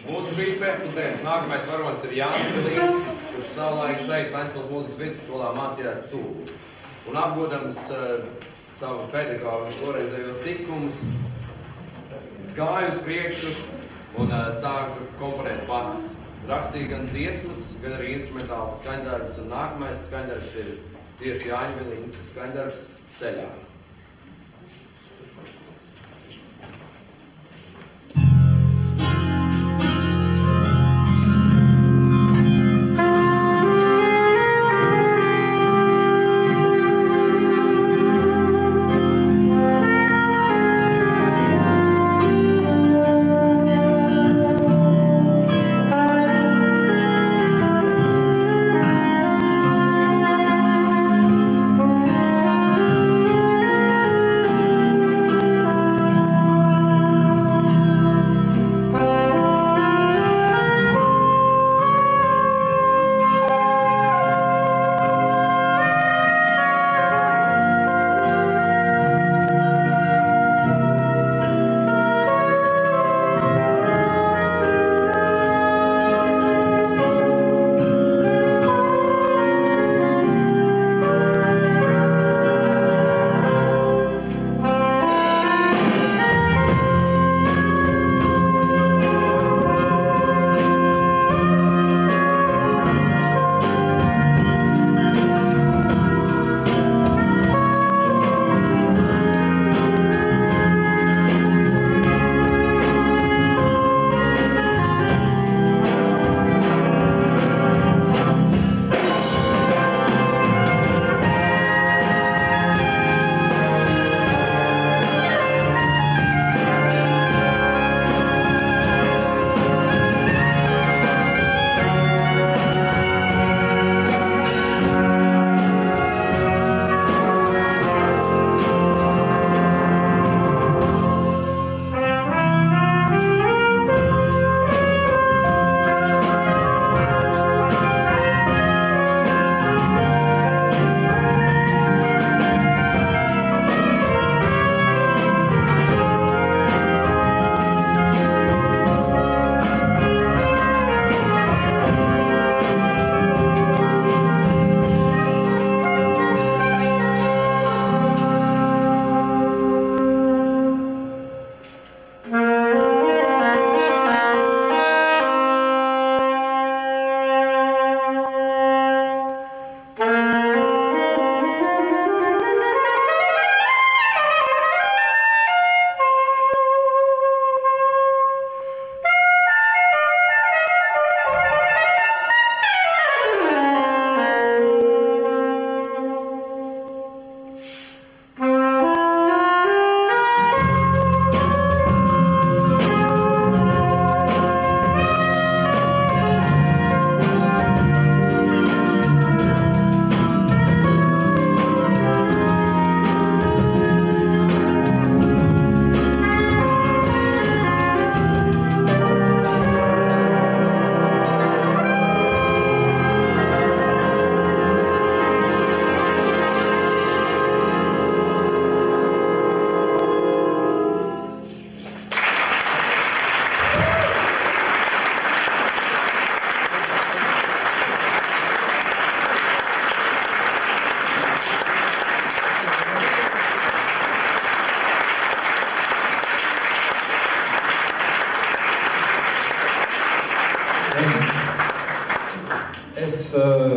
Mūsu šīs pēcpusdienas nākamais varonis ir Jānis Vilīns, kurš savulaik šeit Ventspils mūzikas vidusskolā mācījās tūlu. Un apgūdams savu pedagogu un toreizējos tikumus, gāja uz priekšu un sāka komponēt pats. Rakstīja gan dziesmas, gan arī instrumentāls skaņdarbs, un nākamais skaņdarbs ir tieši Jāņa Vilīns skaņdarbs Ceļā.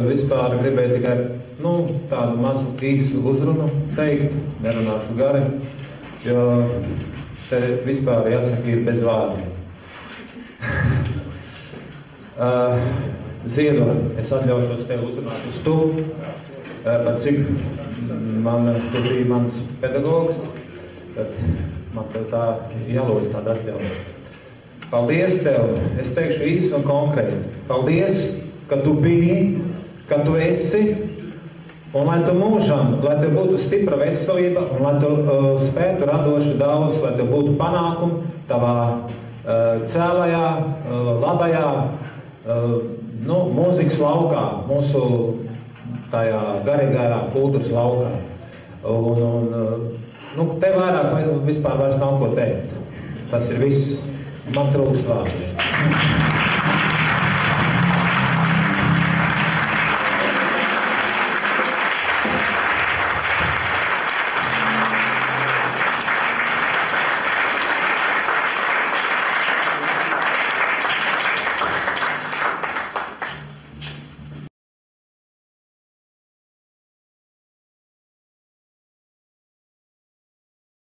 Vispār gribēju tikai tādu mazu īsu uzrunu teikt, nerunāšu gari, jo te vispār jāsaka ir bez vārdiem. Ziedoni, es atļaušos tev uzrunāt uz tu, pat cik tu biji mans pedagogs, tad man tev tā jālūdz tāda atļauja. Paldies tev, es teikšu īsi un konkrēti. Paldies, ka tu biji, ka tu esi, un lai tu mūžam, lai tev būtu stipra veselība, un lai tu spētu radoši daudz, lai tev būtu panākumi tavā cēlajā, labajā, mūzikas laukā, mūsu tajā garīgajā kultūras laukā. Te vairāk vispār vairs nav ko teikt. Tas ir viss. Man trūks vārdi. Paldies!